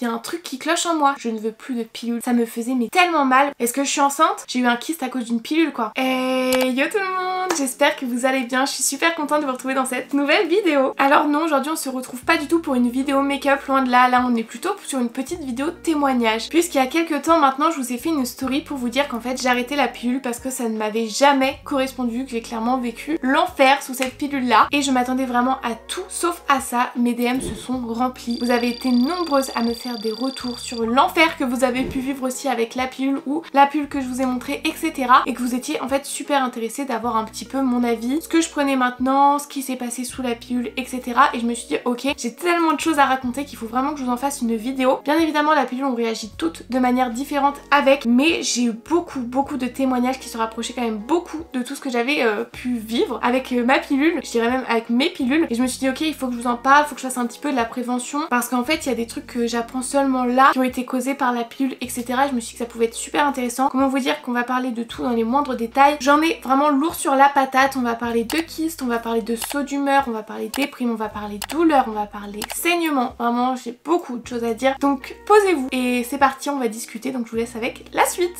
il y a un truc qui cloche en moi. Je ne veux plus de pilule. Ça me faisait mais tellement mal. Est-ce que je suis enceinte? J'ai eu un kyste à cause d'une pilule quoi. Hey yo tout le monde, j'espère que vous allez bien. Je suis super contente de vous retrouver dans cette nouvelle vidéo. Alors non, aujourd'hui on se retrouve pas du tout pour une vidéo make-up, loin de là. Là on est plutôt sur une petite vidéo témoignage. Puisqu'il y a quelques temps maintenant je vous ai fait une story pour vous dire qu'en fait j'ai arrêté la pilule parce que ça ne m'avait jamais correspondu, que j'ai clairement vécu l'enfer sous cette pilule là. Et je m'attendais vraiment à tout sauf à ça. Mes DM se sont remplis. Vous avez été nombreuses à me faire des retours sur l'enfer que vous avez pu vivre aussi avec la pilule ou la pilule que je vous ai montré, etc. Et que vous étiez en fait super intéressés d'avoir un petit peu mon avis, ce que je prenais maintenant, ce qui s'est passé sous la pilule, etc. Et je me suis dit ok, j'ai tellement de choses à raconter qu'il faut vraiment que je vous en fasse une vidéo. Bien évidemment la pilule on réagit toutes de manière différente avec, mais j'ai eu beaucoup de témoignages qui se rapprochaient quand même beaucoup de tout ce que j'avais pu vivre avec ma pilule, je dirais même avec mes pilules. Et je me suis dit ok, il faut que je vous en parle, il faut que je fasse un petit peu de la prévention parce qu'en fait il y a des trucs que j'apprends seulement là qui ont été causés par la pilule, etc. Je me suis dit que ça pouvait être super intéressant. Comment vous dire qu'on va parler de tout dans les moindres détails. J'en ai vraiment lourd sur la patate. On va parler de kyste, on va parler de saut d'humeur, on va parler déprime, on va parler douleur, on va parler saignement. Vraiment j'ai beaucoup de choses à dire. Donc posez-vous et c'est parti, on va discuter. Donc je vous laisse avec la suite.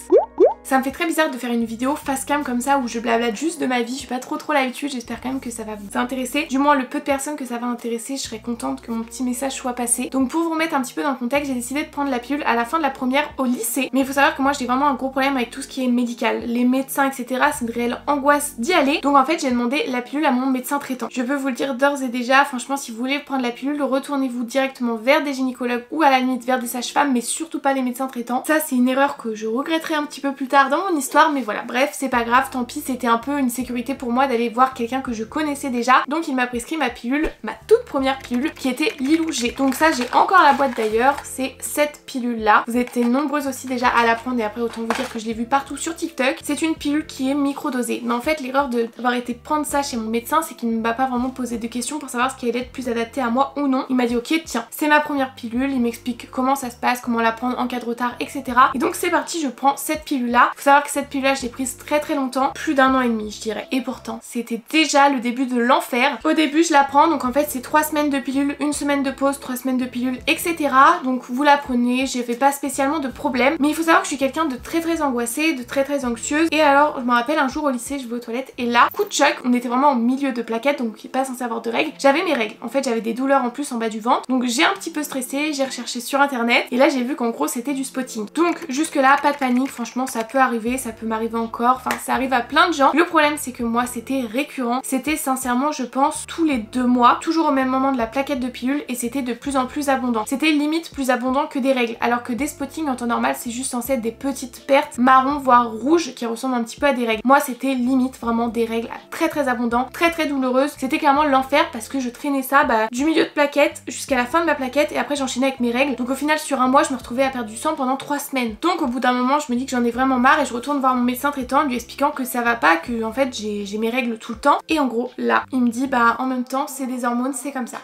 Ça me fait très bizarre de faire une vidéo face cam comme ça où je blablate juste de ma vie, j'ai pas trop l'habitude, j'espère quand même que ça va vous intéresser. Du moins le peu de personnes que ça va intéresser, je serais contente que mon petit message soit passé. Donc pour vous remettre un petit peu dans le contexte, j'ai décidé de prendre la pilule à la fin de la première au lycée. Mais il faut savoir que moi j'ai vraiment un gros problème avec tout ce qui est médical. Les médecins etc, c'est une réelle angoisse d'y aller. Donc en fait j'ai demandé la pilule à mon médecin traitant. Je peux vous le dire d'ores et déjà, franchement si vous voulez prendre la pilule, retournez-vous directement vers des gynécologues ou à la limite vers des sages-femmes, mais surtout pas les médecins traitants. Ça c'est une erreur que je regretterai un petit peu plus tard dans mon histoire, mais voilà, bref, c'est pas grave, tant pis, c'était un peu une sécurité pour moi d'aller voir quelqu'un que je connaissais déjà. Donc il m'a prescrit ma pilule, ma toute première pilule qui était Lilou G. Donc ça j'ai encore la boîte d'ailleurs, c'est cette pilule là. Vous êtes nombreuses aussi déjà à la prendre et après autant vous dire que je l'ai vu partout sur TikTok. C'est une pilule qui est microdosée. Mais en fait l'erreur d'avoir été prendre ça chez mon médecin, c'est qu'il ne m'a pas vraiment posé de questions pour savoir ce qui allait être plus adapté à moi ou non. Il m'a dit ok tiens, c'est ma première pilule, il m'explique comment ça se passe, comment la prendre en cas de retard, etc. Et donc c'est parti, je prends cette pilule là. Faut savoir que cette pilule là je l'ai prise très longtemps, plus d'1 an et demi je dirais. Et pourtant c'était déjà le début de l'enfer. Au début je la prends, donc en fait c'est 3 semaines de pilule, 1 semaine de pause, 3 semaines de pilule, etc. Donc vous la prenez, j'ai fait pas spécialement de problème. Mais il faut savoir que je suis quelqu'un de très angoissée, de très anxieuse. Et alors je me rappelle un jour au lycée je vais aux toilettes et là, coup de choc, on était vraiment au milieu de plaquettes donc pas censé avoir de règles. J'avais mes règles, en fait j'avais des douleurs en plus en bas du ventre. Donc j'ai un petit peu stressé, j'ai recherché sur internet et là j'ai vu qu'en gros c'était du spotting. Donc jusque là pas de panique, franchement ça peut arriver, ça peut m'arriver encore, enfin ça arrive à plein de gens. Le problème c'est que moi c'était récurrent, c'était sincèrement je pense tous les 2 mois, toujours au même moment de la plaquette de pilule et c'était de plus en plus abondant. C'était limite plus abondant que des règles, alors que des spottings en temps normal c'est juste censé être des petites pertes marron voire rouges qui ressemblent un petit peu à des règles. Moi c'était limite vraiment des règles très abondant, très douloureuses. C'était clairement l'enfer parce que je traînais ça du milieu de plaquette jusqu'à la fin de ma plaquette et après j'enchaînais avec mes règles. Donc au final sur un mois je me retrouvais à perdre du sang pendant 3 semaines. Donc au bout d'un moment je me dis que j'en ai vraiment marre et je retourne voir mon médecin traitant lui expliquant que ça va pas, que en fait j'ai mes règles tout le temps. Et en gros là il me dit en même temps c'est des hormones, c'est comme ça.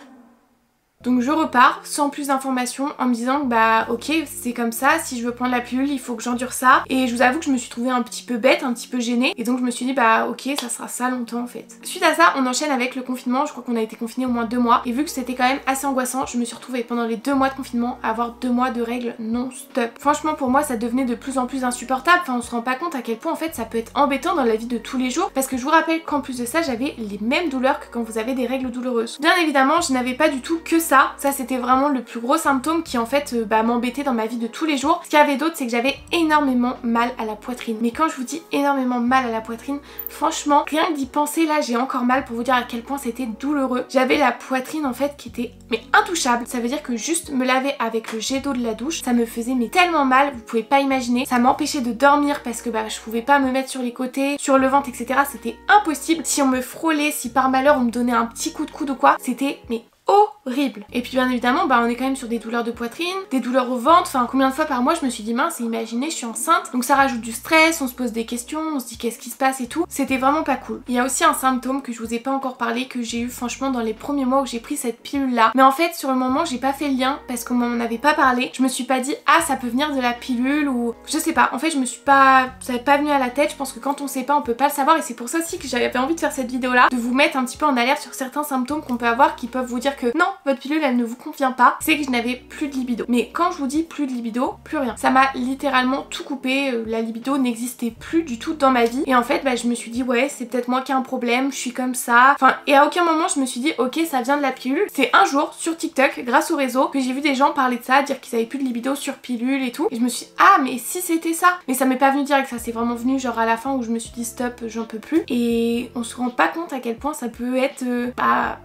Donc je repars sans plus d'informations en me disant que ok c'est comme ça, si je veux prendre la pilule il faut que j'endure ça. Et je vous avoue que je me suis trouvée un petit peu bête, un petit peu gênée. Et donc je me suis dit ok ça sera ça longtemps en fait. Suite à ça on enchaîne avec le confinement, je crois qu'on a été confinés au moins 2 mois. Et vu que c'était quand même assez angoissant, je me suis retrouvée pendant les 2 mois de confinement à avoir 2 mois de règles non-stop. Franchement pour moi ça devenait de plus en plus insupportable, enfin on se rend pas compte à quel point en fait ça peut être embêtant dans la vie de tous les jours. Parce que je vous rappelle qu'en plus de ça j'avais les mêmes douleurs que quand vous avez des règles douloureuses. Bien évidemment je n'avais pas du tout que ça c'était vraiment le plus gros symptôme qui en fait m'embêtait dans ma vie de tous les jours. Ce qu'il y avait d'autre c'est que j'avais énormément mal à la poitrine. Mais quand je vous dis énormément mal à la poitrine, franchement rien que d'y penser là j'ai encore mal pour vous dire à quel point c'était douloureux. J'avais la poitrine en fait qui était intouchable. Ça veut dire que juste me laver avec le jet d'eau de la douche ça me faisait tellement mal, vous pouvez pas imaginer. Ça m'empêchait de dormir parce que je pouvais pas me mettre sur les côtés, sur le ventre etc. C'était impossible. Si on me frôlait, si par malheur on me donnait un petit coup de coude ou quoi, c'était horrible. Et puis bien évidemment on est quand même sur des douleurs de poitrine, des douleurs au ventre, enfin combien de fois par mois je me suis dit mince imaginez je suis enceinte. Donc ça rajoute du stress, on se pose des questions, on se dit qu'est-ce qui se passe et tout. C'était vraiment pas cool. Il y a aussi un symptôme que je vous ai pas encore parlé que j'ai eu franchement dans les premiers mois où j'ai pris cette pilule là. Mais en fait sur le moment j'ai pas fait le lien parce qu'on m'en avait pas parlé. Je me suis pas dit ça peut venir de la pilule ou je sais pas. En fait je me suis pas, ça n'est pas venu à la tête. Je pense que quand on sait pas on peut pas le savoir et c'est pour ça aussi que j'avais envie de faire cette vidéo là, de vous mettre un petit peu en alerte sur certains symptômes qu'on peut avoir qui peuvent vous dire que non votre pilule elle ne vous convient pas, c'est que je n'avais plus de libido. Mais quand je vous dis plus de libido, plus rien. Ça m'a littéralement tout coupé, la libido n'existait plus du tout dans ma vie. Et en fait je me suis dit ouais c'est peut-être moi qui ai un problème, je suis comme ça. Enfin et à aucun moment je me suis dit ok ça vient de la pilule. C'est un jour sur TikTok grâce au réseau que j'ai vu des gens parler de ça, dire qu'ils avaient plus de libido sur pilule et tout. Et je me suis dit ah mais si c'était ça. Mais ça m'est pas venu direct, ça c'est vraiment venu genre à la fin où je me suis dit stop j'en peux plus. Et on se rend pas compte à quel point ça peut être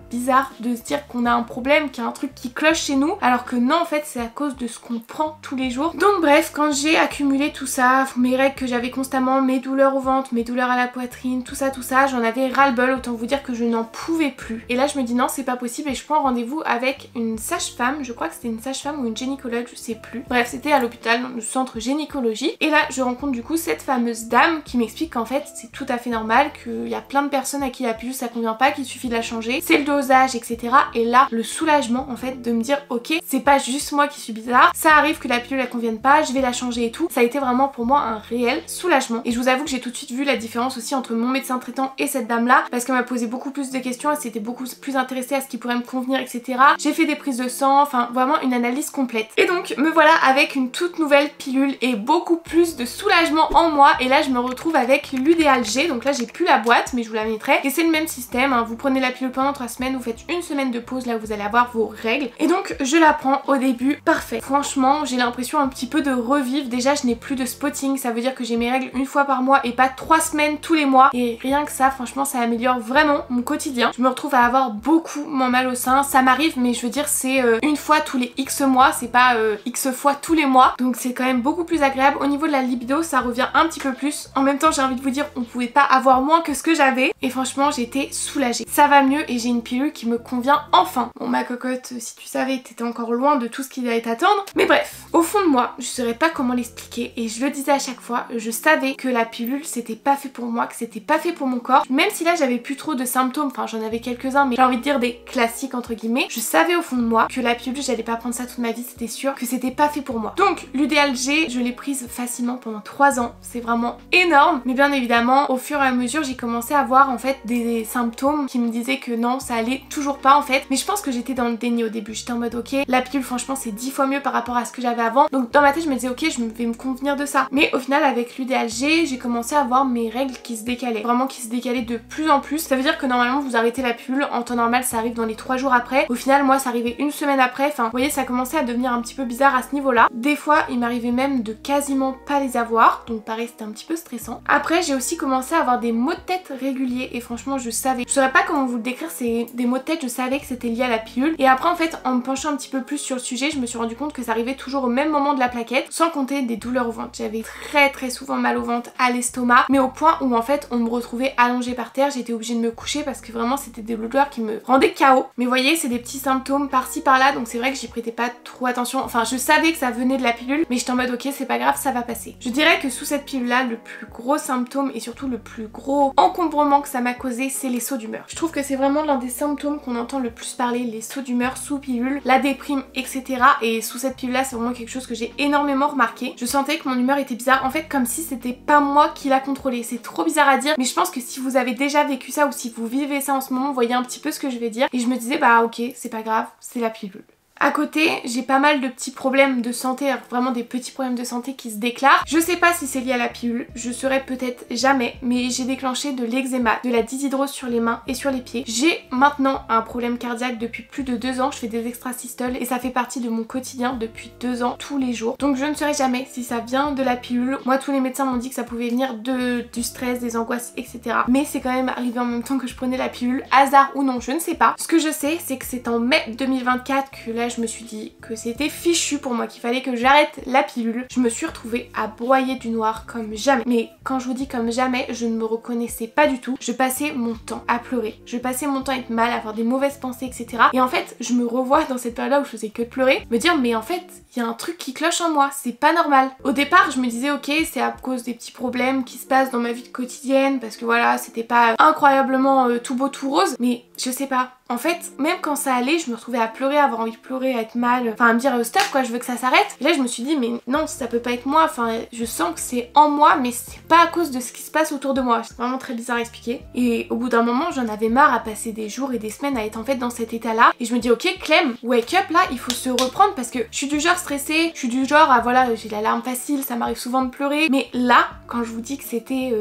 bizarre de se dire qu'on a un problème, qu'il y a un truc qui cloche chez nous, alors que non en fait c'est à cause de ce qu'on prend tous les jours. Donc bref, quand j'ai accumulé tout ça, mes règles que j'avais constamment, mes douleurs au ventre, mes douleurs à la poitrine, tout ça, j'en avais ras-le-bol, autant vous dire que je n'en pouvais plus. Et là je me dis non c'est pas possible et je prends rendez-vous avec une sage-femme, je crois que c'était une sage-femme ou une gynécologue, je sais plus. Bref c'était à l'hôpital, dans le centre gynécologie. Et là je rencontre du coup cette fameuse dame qui m'explique qu'en fait c'est tout à fait normal, qu'il y a plein de personnes à qui la pilule ça convient pas, qu'il suffit de la changer, c'est le dosage etc. Et là le soulagement en fait de me dire ok c'est pas juste moi qui suis bizarre, ça arrive que la pilule elle convienne pas, je vais la changer et tout. Ça a été vraiment pour moi un réel soulagement. Et je vous avoue que j'ai tout de suite vu la différence aussi entre mon médecin traitant et cette dame là, parce qu'elle m'a posé beaucoup plus de questions, elle s'était beaucoup plus intéressée à ce qui pourrait me convenir etc. J'ai fait des prises de sang, enfin vraiment une analyse complète. Et donc me voilà avec une toute nouvelle pilule et beaucoup plus de soulagement en moi. Et là je me retrouve avec l'Udéal-G, donc là j'ai plus la boîte mais je vous la mettrai. Et c'est le même système, hein. Vous prenez la pilule pendant 3 semaines, vous faites une semaine de pause là où vous allez avoir vos règles. Et donc je la prends au début, parfait. Franchement j'ai l'impression un petit peu de revivre. Déjà je n'ai plus de spotting, ça veut dire que j'ai mes règles une fois par mois et pas 3 semaines tous les mois. Et rien que ça franchement ça améliore vraiment mon quotidien. Je me retrouve à avoir beaucoup moins mal au sein. Ça m'arrive mais je veux dire c'est une fois tous les X mois, c'est pas X fois tous les mois. Donc c'est quand même beaucoup plus agréable. Au niveau de la libido ça revient un petit peu plus. En même temps j'ai envie de vous dire on pouvait pas avoir moins que ce que j'avais. Et franchement j'étais soulagée. Ça va mieux et j'ai une pilule qui me convient enfin. Bon ma cocotte si tu savais t'étais encore loin de tout ce qui allait t'attendre. Mais bref, au fond de moi je saurais pas comment l'expliquer et je le disais à chaque fois, je savais que la pilule c'était pas fait pour moi, que c'était pas fait pour mon corps. Même si là j'avais plus trop de symptômes, enfin j'en avais quelques-uns mais j'ai envie de dire des classiques entre guillemets, je savais au fond de moi que la pilule j'allais pas prendre ça toute ma vie, c'était sûr que c'était pas fait pour moi. Donc l'Udéal-G je l'ai prise facilement pendant 3 ans, c'est vraiment énorme. Mais bien évidemment au fur et à mesure j'ai commencé à voir en fait des symptômes qui me disaient que non ça allait toujours pas en fait. Mais je pense que j'étais dans le déni au début, j'étais en mode ok la pilule franchement c'est 10 fois mieux par rapport à ce que j'avais avant. Donc dans ma tête je me disais ok je vais me convenir de ça. Mais au final avec l'Udéal-G j'ai commencé à voir mes règles qui se décalaient, vraiment qui se décalaient de plus en plus. Ça veut dire que normalement vous arrêtez la pilule, en temps normal ça arrive dans les 3 jours après. Au final moi ça arrivait une semaine après, enfin vous voyez ça commençait à devenir un petit peu bizarre à ce niveau là. Des fois il m'arrivait même de quasiment pas les avoir, donc pareil c'était un petit peu stressant. Après j'ai aussi commencé à avoir des maux de tête réguliers et franchement je savais, je saurais pas comment vous le décrire, c'est des maux de tête, je savais que c'était lié à la pilule. Et après en fait en me penchant un petit peu plus sur le sujet je me suis rendu compte que ça arrivait toujours au même moment de la plaquette, sans compter des douleurs au ventre. J'avais très souvent mal au ventre, à l'estomac, mais au point où en fait on me retrouvait allongée par terre, j'étais obligée de me coucher parce que vraiment c'était des douleurs qui me rendaient KO. Mais vous voyez c'est des petits symptômes par-ci par-là, donc c'est vrai que j'y prêtais pas trop attention. Enfin je savais que ça venait de la pilule mais j'étais en mode ok c'est pas grave ça va passer. Je dirais que sous cette pilule là le plus gros symptôme et surtout le plus gros encombrement que ça m'a causé c'est les sauts d'humeur. Je trouve que c'est vraiment l'un des symptômes qu'on entend le plus parler, les sauts d'humeur sous pilule, la déprime etc. Et sous cette pilule là c'est vraiment quelque chose que j'ai énormément remarqué. Je sentais que mon humeur était bizarre, en fait comme si c'était pas moi qui la contrôlais. C'est trop bizarre à dire mais je pense que si vous avez déjà vécu ça ou si vous vivez ça en ce moment vous voyez un petit peu ce que je vais dire. Et je me disais bah ok c'est pas grave, c'est la pilule. À côté, j'ai pas mal de petits problèmes de santé, alors vraiment des petits problèmes de santé qui se déclarent. Je sais pas si c'est lié à la pilule, je saurais peut-être jamais, mais j'ai déclenché de l'eczéma, de la dyshydrose sur les mains et sur les pieds. J'ai maintenant un problème cardiaque depuis plus de 2 ans, je fais des extrasystoles et ça fait partie de mon quotidien depuis 2 ans, tous les jours. Donc je ne saurais jamais si ça vient de la pilule. Moi tous les médecins m'ont dit que ça pouvait venir du stress, des angoisses, etc. Mais c'est quand même arrivé en même temps que je prenais la pilule, hasard ou non, je ne sais pas. Ce que je sais, c'est que c'est en mai 2024 que là je me suis dit que c'était fichu pour moi, qu'il fallait que j'arrête la pilule. Je me suis retrouvée à broyer du noir comme jamais. Mais quand je vous dis comme jamais, je ne me reconnaissais pas du tout. Je passais mon temps à pleurer. Je passais mon temps à être mal, à avoir des mauvaises pensées, etc. Et en fait, je me revois dans cette période-là où je faisais que de pleurer, me dire mais en fait, il y a un truc qui cloche en moi, c'est pas normal. Au départ, je me disais ok, c'est à cause des petits problèmes qui se passent dans ma vie quotidienne, parce que voilà, c'était pas incroyablement tout beau, tout rose, mais je sais pas. en fait, même quand ça allait, je me retrouvais à pleurer, à avoir envie de pleurer, à être mal, enfin à me dire stop quoi, je veux que ça s'arrête. Et là je me suis dit mais non, ça peut pas être moi, enfin je sens que c'est en moi mais c'est pas à cause de ce qui se passe autour de moi. C'est vraiment très bizarre à expliquer. Et au bout d'un moment j'en avais marre à passer des jours et des semaines à être en fait dans cet état là. Et je me dis ok Clem, wake up là, il faut se reprendre parce que je suis du genre stressée, je suis du genre à voilà, j'ai la larme facile, ça m'arrive souvent de pleurer. Mais là, quand je vous dis que c'était...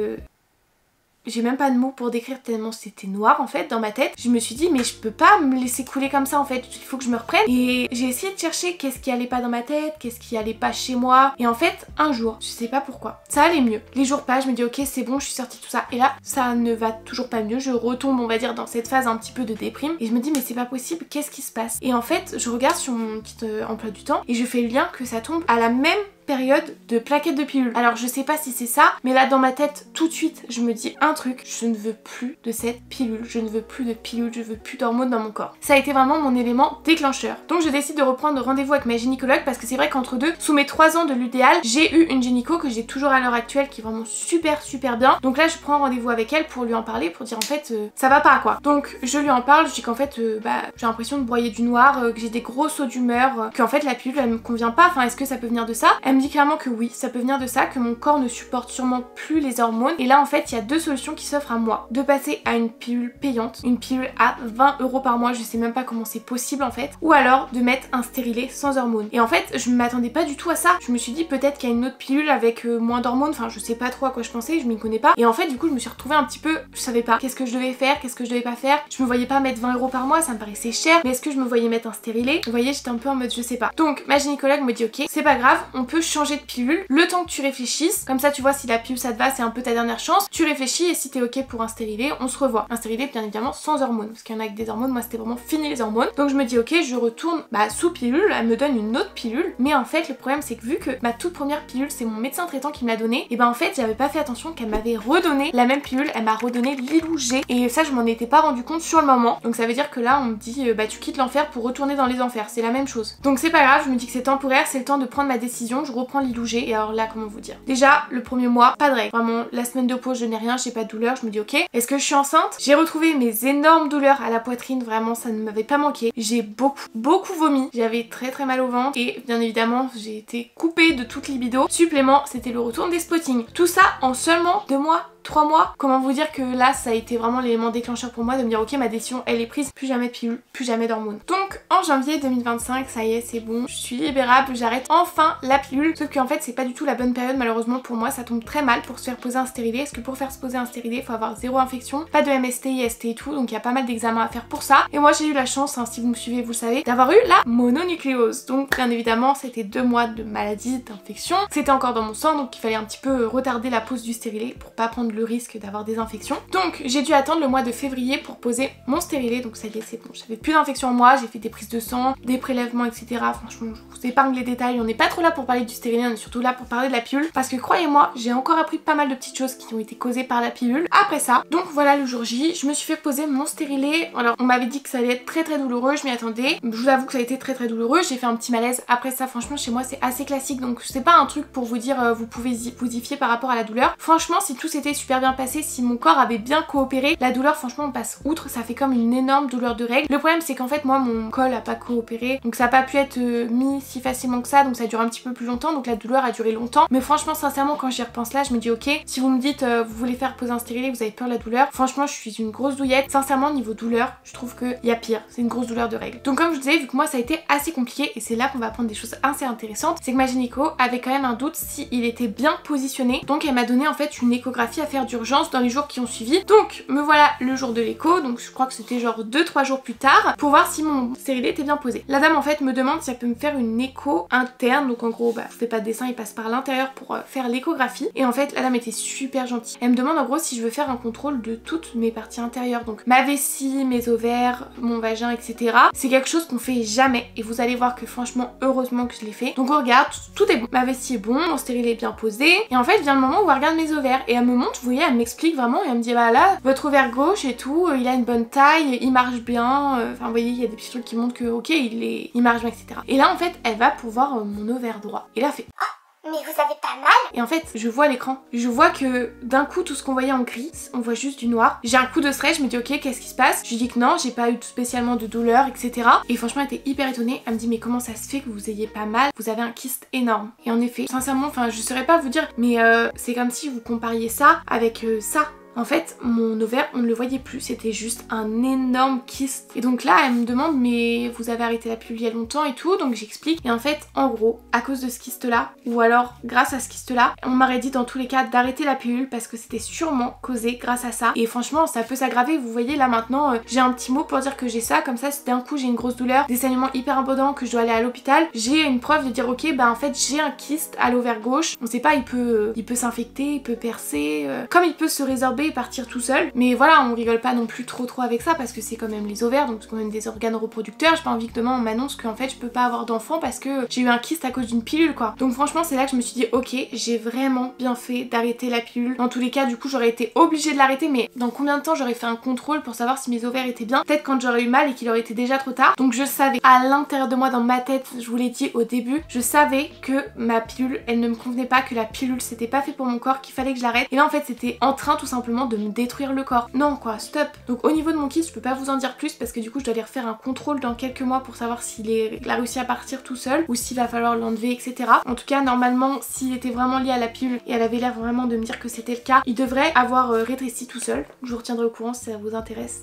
j'ai même pas de mots pour décrire tellement c'était noir en fait dans ma tête. Je me suis dit mais je peux pas me laisser couler comme ça en fait, il faut que je me reprenne. Et j'ai essayé de chercher qu'est-ce qui allait pas dans ma tête, qu'est-ce qui allait pas chez moi. Et en fait un jour, je sais pas pourquoi, ça allait mieux. Les jours passent, je me dis ok c'est bon, je suis sortie de tout ça. Et là ça ne va toujours pas mieux, je retombe on va dire dans cette phase un petit peu de déprime. Et je me dis mais c'est pas possible, qu'est-ce qui se passe? Et en fait je regarde sur mon petit emploi du temps et je fais le lien que ça tombe à la même période de plaquettes de pilules. Alors je sais pas si c'est ça, mais là dans ma tête tout de suite je me dis un truc, je ne veux plus de cette pilule, je ne veux plus de pilule, je veux plus d'hormones dans mon corps. Ça a été vraiment mon élément déclencheur. Donc je décide de reprendre rendez-vous avec ma gynécologue parce que c'est vrai qu'entre deux, sous mes 3 ans de l'udéal, j'ai eu une gynéco que j'ai toujours à l'heure actuelle qui est vraiment super bien. Donc là je prends rendez-vous avec elle pour lui en parler, pour dire en fait ça va pas quoi. Donc je lui en parle, je dis qu'en fait j'ai l'impression de broyer du noir, que j'ai des gros sauts d'humeur, qu'en fait la pilule elle me convient pas, enfin est-ce que ça peut venir de ça? Elle me dit clairement que oui, ça peut venir de ça, que mon corps ne supporte sûrement plus les hormones. Et là en fait il y a 2 solutions qui s'offrent à moi. De passer à une pilule payante, une pilule à 20 € par mois, je sais même pas comment c'est possible en fait, ou alors de mettre un stérilet sans hormones. Et en fait je m'attendais pas du tout à ça. Je me suis dit peut-être qu'il y a une autre pilule avec moins d'hormones, enfin je sais pas trop à quoi je pensais, je m'y connais pas. Et en fait du coup je me suis retrouvée un petit peu, je savais pas qu'est-ce que je devais faire, qu'est-ce que je devais pas faire. Je me voyais pas mettre 20 € par mois, ça me paraissait cher, mais est-ce que je me voyais mettre un stérilet? Vous voyez, j'étais un peu en mode je sais pas. Donc ma gynécologue me dit ok, c'est pas grave, on peut changer de pilule le temps que tu réfléchisses, comme ça tu vois si la pilule ça te va, c'est un peu ta dernière chance, tu réfléchis et si t'es ok pour un stérilet, on se revoit. Un stérilet bien évidemment sans hormones, parce qu'il y en a avec des hormones, moi c'était vraiment fini les hormones. Donc je me dis ok, je retourne sous pilule, elle me donne une autre pilule, mais en fait le problème c'est que vu que ma toute première pilule c'est mon médecin traitant qui me l'a donnée, et en fait j'avais pas fait attention qu'elle m'avait redonné la même pilule, elle m'a redonné Lilou G, et ça je m'en étais pas rendu compte sur le moment. Donc ça veut dire que là on me dit tu quittes l'enfer pour retourner dans les enfers, c'est la même chose. Donc c'est pas grave, je me dis que c'est temporaire, c'est le temps de prendre ma décision, je reprends Lilou G. Et alors là comment vous dire, déjà le premier mois pas de règles, vraiment la semaine de pause je n'ai rien, j'ai pas de douleur, je me dis ok, est-ce que je suis enceinte? J'ai retrouvé mes énormes douleurs à la poitrine, vraiment ça ne m'avait pas manqué, j'ai beaucoup vomi, j'avais très mal au ventre et bien évidemment j'ai été coupée de toute libido. Supplément, c'était le retour des spottings, tout ça en seulement 2 mois, 3 mois. Comment vous dire que là ça a été vraiment l'élément déclencheur pour moi de me dire ok ma décision elle est prise, plus jamais de pilule, plus jamais d'hormones. Donc en janvier 2025 ça y est c'est bon, je suis libérable, j'arrête enfin la pilule, sauf qu'en fait c'est pas du tout la bonne période malheureusement pour moi, ça tombe très mal pour se faire poser un stérilet, parce que pour faire se poser un stérilet il faut avoir 0 infection, pas de MST, IST et tout, donc il y a pas mal d'examens à faire pour ça. Et moi j'ai eu la chance, si vous me suivez vous le savez, d'avoir eu la mononucléose, donc bien évidemment c'était 2 mois de maladie, d'infection, c'était encore dans mon sang donc il fallait un petit peu retarder la pose du stérilet pour pas prendre le risque d'avoir des infections. Donc j'ai dû attendre le mois de février pour poser mon stérilet, donc ça y est c'est bon, j'avais plus d'infection en moi, j'ai fait des prises de sang, des prélèvements etc. Franchement je vous épargne les détails, on n'est pas trop là pour parler du stérilet, on est surtout là pour parler de la pilule, parce que croyez-moi j'ai encore appris pas mal de petites choses qui ont été causées par la pilule après ça. Donc voilà le jour J, je me suis fait poser mon stérilet. Alors on m'avait dit que ça allait être très douloureux, je m'y attendais, je vous avoue que ça a été très douloureux, j'ai fait un petit malaise après ça. Franchement chez moi c'est assez classique, donc c'est pas un truc pour vous dire vous pouvez vous y fier par rapport à la douleur. Franchement si tout s'était super bien passé, si mon corps avait bien coopéré, la douleur franchement on passe outre, ça fait comme une énorme douleur de règles. Le problème c'est qu'en fait moi mon col a pas coopéré, donc ça a pas pu être mis si facilement que ça, donc ça dure un petit peu plus longtemps, donc la douleur a duré longtemps. Mais franchement sincèrement quand j'y repense là je me dis ok, si vous me dites vous voulez faire poser un stérilet, vous avez peur de la douleur, franchement je suis une grosse douillette, sincèrement niveau douleur je trouve qu'il y a pire, c'est une grosse douleur de règles. Donc comme je vous disais, vu que moi ça a été assez compliqué, et c'est là qu'on va apprendre des choses assez intéressantes, c'est que ma gynéco avait quand même un doute si il était bien positionné, donc elle m'a donné en fait une échographie à faire d'urgence dans les jours qui ont suivi. Donc me voilà le jour de l'écho, donc je crois que c'était genre 2-3 jours plus tard, pour voir si mon stérilet était bien posé. La dame en fait me demande si elle peut me faire une écho interne, donc en gros je fais pas de dessin, il passe par l'intérieur pour faire l'échographie. Et en fait la dame était super gentille, elle me demande en gros si je veux faire un contrôle de toutes mes parties intérieures, donc ma vessie, mes ovaires, mon vagin etc. C'est quelque chose qu'on fait jamais, et vous allez voir que franchement heureusement que je l'ai fait. Donc on regarde, tout est bon, ma vessie est bon, mon stérilet est bien posé, et en fait vient le moment où elle regarde mes ovaires et elle me montre, vous voyez, elle m'explique vraiment et elle me dit bah là votre ovaire gauche et tout, il a une bonne taille, il marche bien, enfin vous voyez il y a des petits trucs qui montrent que ok il marche bien etc. Et là en fait elle va pour voir mon ovaire droit et là elle fait ah Mais vous avez pas mal? Et en fait, je vois l'écran. Je vois que d'un coup, tout ce qu'on voyait en gris, on voit juste du noir. J'ai un coup de stress, je me dis ok, qu'est-ce qui se passe? Je lui dis que non, j'ai pas eu spécialement de douleur, etc. Et franchement, elle était hyper étonnée. Elle me dit mais comment ça se fait que vous ayez pas mal? Vous avez un kyste énorme. Et en effet, sincèrement, enfin, je saurais pas vous dire, mais c'est comme si vous compariez ça avec ça. En fait, mon ovaire, on ne le voyait plus, c'était juste un énorme kyste. Et donc là, elle me demande, mais vous avez arrêté la pilule il y a longtemps et tout, donc j'explique. Et en fait, en gros, à cause de ce kyste-là, ou alors grâce à ce kyste-là, on m'aurait dit dans tous les cas d'arrêter la pilule parce que c'était sûrement causé grâce à ça. Et franchement, ça peut s'aggraver. Vous voyez, là maintenant, j'ai un petit mot pour dire que j'ai ça, comme ça, si d'un coup j'ai une grosse douleur, des saignements hyper abondants, que je dois aller à l'hôpital, j'ai une preuve de dire, ok, bah en fait, j'ai un kyste à l'ovaire gauche. On sait pas, il peut s'infecter, il peut percer, comme il peut se résorber et partir tout seul. Mais voilà, on rigole pas non plus trop avec ça parce que c'est quand même les ovaires, donc c'est quand même des organes reproducteurs. J'ai pas envie que demain on m'annonce qu'en fait je peux pas avoir d'enfant parce que j'ai eu un kyste à cause d'une pilule quoi. Donc franchement c'est là que je me suis dit ok, j'ai vraiment bien fait d'arrêter la pilule. Dans tous les cas du coup j'aurais été obligée de l'arrêter, mais dans combien de temps j'aurais fait un contrôle pour savoir si mes ovaires étaient bien? Peut-être quand j'aurais eu mal et qu'il aurait été déjà trop tard. Donc je savais à l'intérieur de moi, dans ma tête, je vous l'ai dit au début, je savais que ma pilule elle ne me convenait pas, que la pilule c'était pas fait pour mon corps, qu'il fallait que je l'arrête. Et là en fait c'était en train tout simplement de me détruire le corps. Non quoi, stop. Donc au niveau de mon kyste, je peux pas vous en dire plus parce que du coup je dois aller refaire un contrôle dans quelques mois pour savoir s'il a réussi à partir tout seul ou s'il va falloir l'enlever, etc. En tout cas normalement s'il était vraiment lié à la pilule et elle avait l'air vraiment de me dire que c'était le cas, il devrait avoir rétréci tout seul. Je vous retiendrai au courant si ça vous intéresse.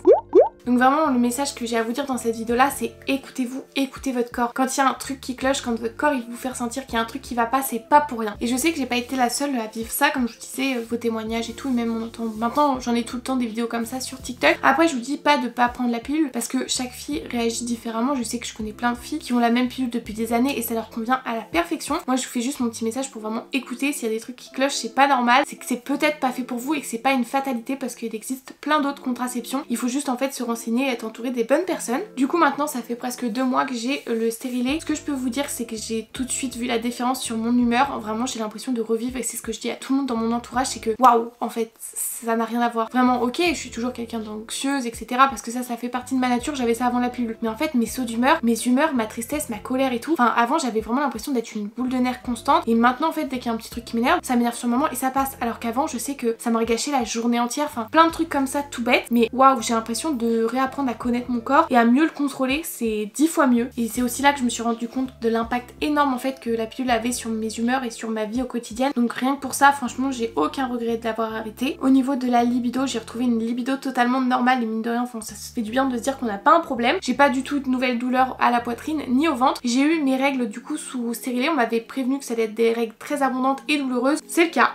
Donc vraiment le message que j'ai à vous dire dans cette vidéo là, c'est écoutez-vous, écoutez votre corps. Quand il y a un truc qui cloche, quand votre corps il vous fait ressentir qu'il y a un truc qui va pas, c'est pas pour rien. Et je sais que j'ai pas été la seule à vivre ça, comme je vous disais, vos témoignages et tout, et même on entend... Maintenant j'en ai tout le temps des vidéos comme ça sur TikTok. Après je vous dis pas de pas prendre la pilule parce que chaque fille réagit différemment. Je sais que je connais plein de filles qui ont la même pilule depuis des années et ça leur convient à la perfection. Moi je vous fais juste mon petit message pour vraiment écouter. S'il y a des trucs qui clochent, c'est pas normal, c'est que c'est peut-être pas fait pour vous et que c'est pas une fatalité parce qu'il existe plein d'autres contraceptions. Il faut juste en fait se renseigner et être entouré des bonnes personnes. Du coup maintenant ça fait presque 2 mois que j'ai le stérilet. Ce que je peux vous dire c'est que j'ai tout de suite vu la différence sur mon humeur. Vraiment j'ai l'impression de revivre et c'est ce que je dis à tout le monde dans mon entourage, c'est que waouh en fait ça n'a rien à voir. Vraiment ok je suis toujours quelqu'un d'anxieuse etc parce que ça fait partie de ma nature, j'avais ça avant la pilule. Mais en fait mes sauts d'humeur, mes humeurs, ma tristesse, ma colère et tout, enfin avant j'avais vraiment l'impression d'être une boule de nerfs constante et maintenant en fait dès qu'il y a un petit truc qui m'énerve, ça m'énerve sur le moment et ça passe. Alors qu'avant je sais que ça m'aurait gâché la journée entière, enfin plein de trucs comme ça tout bête. Mais waouh j'ai l'impression de réapprendre à connaître mon corps et à mieux le contrôler, c'est 10 fois mieux. Et c'est aussi là que je me suis rendu compte de l'impact énorme en fait que la pilule avait sur mes humeurs et sur ma vie au quotidien. Donc rien que pour ça franchement j'ai aucun regret de l'avoir arrêté. Au niveau de la libido, j'ai retrouvé une libido totalement normale et mine de rien enfin, ça se fait du bien de se dire qu'on n'a pas un problème. J'ai pas du tout de nouvelles douleurs à la poitrine ni au ventre. J'ai eu mes règles du coup sous stérilet, on m'avait prévenu que ça allait être des règles très abondantes et douloureuses, c'est le cas.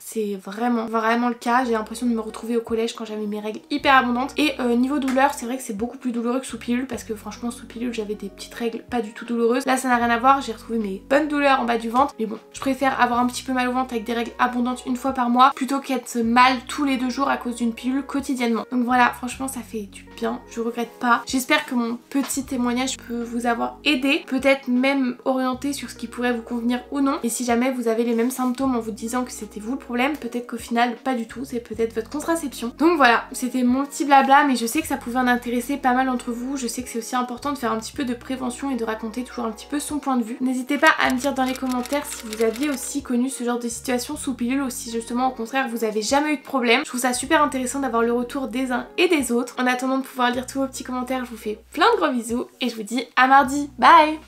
C'est vraiment le cas. J'ai l'impression de me retrouver au collège quand j'avais mes règles hyper abondantes. Et niveau douleur, c'est vrai que c'est beaucoup plus douloureux que sous pilule parce que franchement sous pilule j'avais des petites règles pas du tout douloureuses. Là ça n'a rien à voir, j'ai retrouvé mes bonnes douleurs en bas du ventre. Mais bon, je préfère avoir un petit peu mal au ventre avec des règles abondantes une fois par mois plutôt qu'être mal tous les 2 jours à cause d'une pilule quotidiennement. Donc voilà, franchement ça fait du bien, je regrette pas. J'espère que mon petit témoignage peut vous avoir aidé, peut-être même orienté sur ce qui pourrait vous convenir ou non. Et si jamais vous avez les mêmes symptômes en vous disant que c'était vous le problème, peut-être qu'au final pas du tout, c'est peut-être votre contraception. Donc voilà, c'était mon petit blabla, mais je sais que ça pouvait en intéresser pas mal d'entre vous. Je sais que c'est aussi important de faire un petit peu de prévention et de raconter toujours un petit peu son point de vue. N'hésitez pas à me dire dans les commentaires si vous aviez aussi connu ce genre de situation sous pilule ou si justement au contraire vous avez jamais eu de problème. Je trouve ça super intéressant d'avoir le retour des uns et des autres. En attendant de pouvoir lire tous vos petits commentaires, je vous fais plein de gros bisous et je vous dis à mardi. Bye!